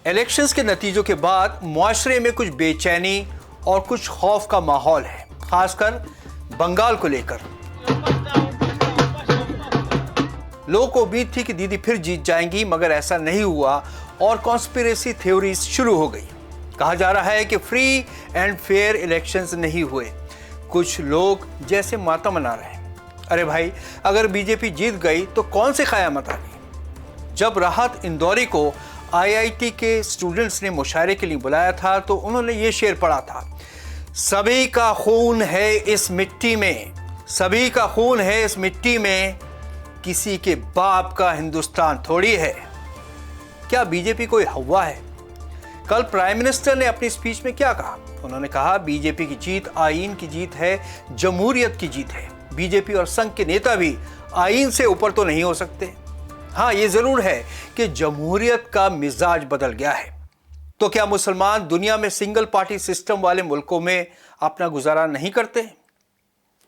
Elections के नतीजों के बाद मुआशरे में कुछ बेचैनी और कुछ खौफ का माहौल है, खासकर बंगाल को लेकर। लोगों को उम्मीद थी कि दीदी फिर जीत जाएंगी, मगर ऐसा नहीं हुआ और कॉन्स्पिरेसी थ्योरीज शुरू हो गई। कहा जा रहा है कि फ्री एंड फेयर इलेक्शंस नहीं हुए। कुछ लोग जैसे मातम मना रहे हैं। अरे भाई, अगर बीजेपी जीत गई तो कौन सी क़यामत आ गई। जब राहत इंदौरी को आईआईटी के स्टूडेंट्स ने मुशायरे के लिए बुलाया था तो उन्होंने ये शेर पढ़ा था, सभी का खून है इस मिट्टी में, सभी का खून है इस मिट्टी में, किसी के बाप का हिंदुस्तान थोड़ी है। क्या बीजेपी कोई हवा है? कल प्राइम मिनिस्टर ने अपनी स्पीच में क्या कहा? उन्होंने कहा बीजेपी की जीत आईन की जीत है, जमहूरियत की जीत है। बीजेपी और संघ के नेता भी आईन से ऊपर तो नहीं हो सकते। हाँ, ये जरूर है कि जमहूरियत का मिजाज बदल गया है। तो क्या मुसलमान दुनिया में सिंगल पार्टी सिस्टम वाले मुल्कों में अपना गुजारा नहीं करते?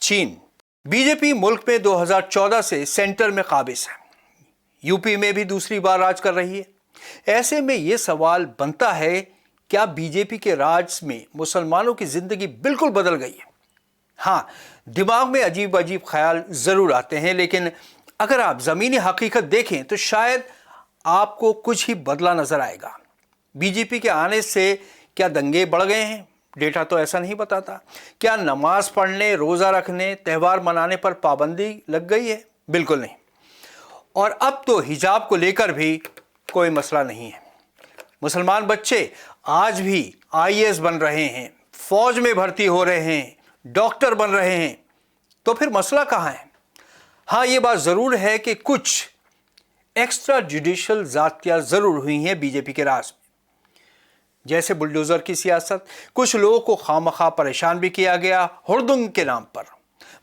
चीन। बीजेपी मुल्क में 2014 से सेंटर में काबिज है, यूपी में भी दूसरी बार राज कर रही है। ऐसे में यह सवाल बनता है, क्या बीजेपी के राज में मुसलमानों की जिंदगी बिल्कुल बदल गई है? हाँ, दिमाग में अजीब अजीब ख्याल जरूर आते हैं, लेकिन अगर आप जमीनी हकीकत देखें तो शायद आपको कुछ ही बदला नजर आएगा। बीजेपी के आने से क्या दंगे बढ़ गए हैं? डेटा तो ऐसा नहीं बताता। क्या नमाज पढ़ने, रोजा रखने, त्यौहार मनाने पर पाबंदी लग गई है? बिल्कुल नहीं। और अब तो हिजाब को लेकर भी कोई मसला नहीं है। मुसलमान बच्चे आज भी आईएएस बन रहे हैं, फौज में भर्ती हो रहे हैं, डॉक्टर बन रहे हैं। तो फिर मसला कहाँ है? हाँ, ये बात जरूर है कि कुछ एक्स्ट्रा जुडिशियल जातियां जरूर हुई हैं बीजेपी के राज में, जैसे बुलडोजर की सियासत। कुछ लोगों को खामखा परेशान भी किया गया हुड़दंग के नाम पर।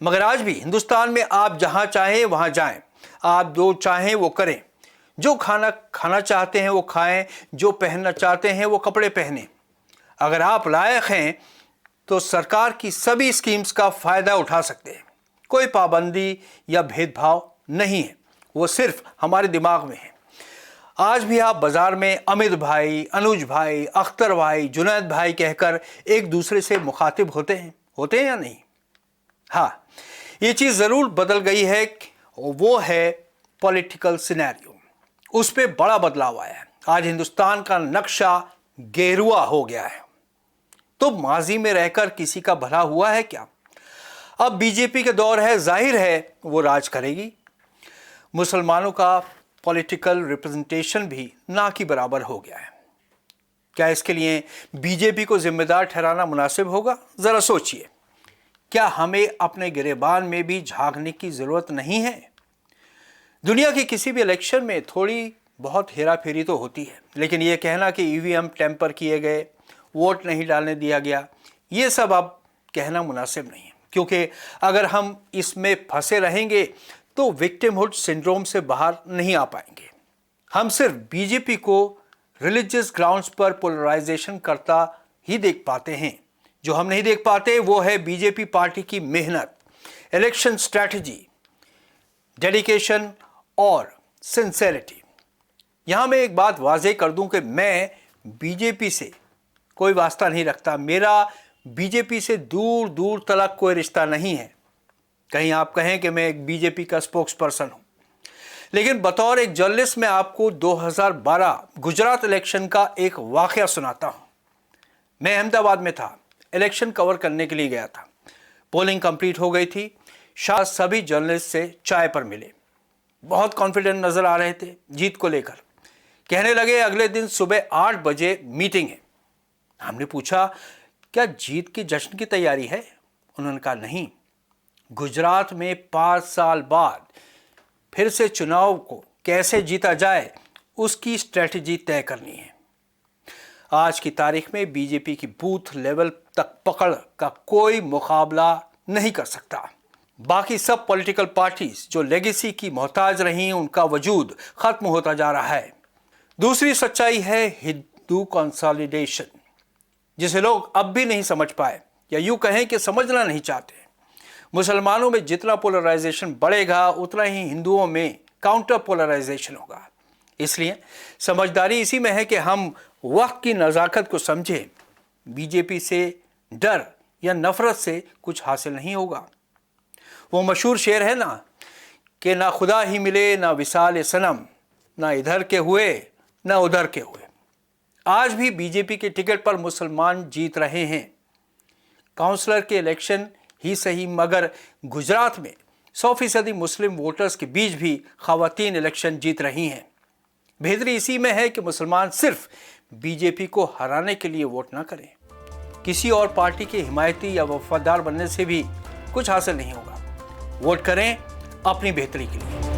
मगर आज भी हिंदुस्तान में आप जहां चाहें वहां जाएं, आप जो चाहें वो करें, जो खाना खाना चाहते हैं वो खाएं, जो पहनना चाहते हैं वो कपड़े पहनें। अगर आप लायक हैं तो सरकार की सभी स्कीम्स का फायदा उठा सकते हैं। कोई पाबंदी या भेदभाव नहीं है, वो सिर्फ हमारे दिमाग में है। आज भी आप बाजार में अमित भाई, अनुज भाई, अख्तर भाई, जुनैद भाई कहकर एक दूसरे से मुखातिब होते हैं या नहीं? हाँ, ये चीज जरूर बदल गई है, वो है पॉलिटिकल सिनेरियो। उस पर बड़ा बदलाव आया है। आज हिंदुस्तान का नक्शा गेरुआ हो गया है। तो माजी में रहकर किसी का भला हुआ है क्या? अब बीजेपी के दौर है, जाहिर है वो राज करेगी। मुसलमानों का पॉलिटिकल रिप्रेजेंटेशन भी ना के बराबर हो गया है। क्या इसके लिए बीजेपी को जिम्मेदार ठहराना मुनासिब होगा? जरा सोचिए, क्या हमें अपने गिरेबान में भी झांकने की जरूरत नहीं है? दुनिया के किसी भी इलेक्शन में थोड़ी बहुत हेरा फेरी तो होती है, लेकिन यह कहना कि ईवीएम टेम्पर किए गए, वोट नहीं डालने दिया गया, ये सब अब कहना मुनासिब नहीं है। क्योंकि अगर हम इसमें फंसे रहेंगे तो विक्टिमहुड सिंड्रोम से बाहर नहीं आ पाएंगे। हम सिर्फ बीजेपी को रिलीजियस ग्राउंड्स पर पोलराइजेशन करता ही देख पाते हैं। जो हम नहीं देख पाते वो है बीजेपी पार्टी की मेहनत, इलेक्शन स्ट्रैटेजी, डेडिकेशन और सिंसेरिटी। यहां मैं एक बात वाज़ेह कर दूं कि मैं बीजेपी से कोई वास्ता नहीं रखता। मेरा बीजेपी से दूर दूर तक कोई रिश्ता नहीं है। कहीं आप कहें कि मैं एक बीजेपी का स्पोक्स पर्सन हूं, लेकिन बतौर एक जर्नलिस्ट मैं आपको 2012 गुजरात इलेक्शन का एक वाकया सुनाता हूं। मैं अहमदाबाद में था, इलेक्शन कवर करने के लिए गया था। पोलिंग कंप्लीट हो गई थी। शायद सभी जर्नलिस्ट से चाय पर मिले, बहुत कॉन्फिडेंट नजर आ रहे थे जीत को लेकर। कहने लगे अगले दिन सुबह 8 बजे मीटिंग है। हमने पूछा क्या जीत की जश्न की तैयारी है? उन्होंने कहा नहीं, गुजरात में 5 साल बाद फिर से चुनाव को कैसे जीता जाए उसकी स्ट्रेटजी तय करनी है। आज की तारीख में बीजेपी की बूथ लेवल तक पकड़ का कोई मुकाबला नहीं कर सकता। बाकी सब पॉलिटिकल पार्टीज जो लेगेसी की मोहताज रही उनका वजूद खत्म होता जा रहा है। दूसरी सच्चाई है हिंदू कंसोलिडेशन, जिसे लोग अब भी नहीं समझ पाए, या यूं कहें कि समझना नहीं चाहते। मुसलमानों में जितना पोलराइजेशन बढ़ेगा उतना ही हिंदुओं में काउंटर पोलराइजेशन होगा। इसलिए समझदारी इसी में है कि हम वक्त की नज़ाकत को समझें। बीजेपी से डर या नफरत से कुछ हासिल नहीं होगा। वो मशहूर शेर है ना कि ना खुदा ही मिले ना विसाल सनम, ना इधर के हुए ना उधर के हुए। आज भी बीजेपी के टिकट पर मुसलमान जीत रहे हैं। काउंसलर के इलेक्शन ही सही, मगर गुजरात में 100% मुस्लिम वोटर्स के बीच भी खवातीन इलेक्शन जीत रही हैं। बेहतरी इसी में है कि मुसलमान सिर्फ बीजेपी को हराने के लिए वोट ना करें। किसी और पार्टी के हिमायती या वफादार बनने से भी कुछ हासिल नहीं होगा। वोट करें अपनी बेहतरी के लिए।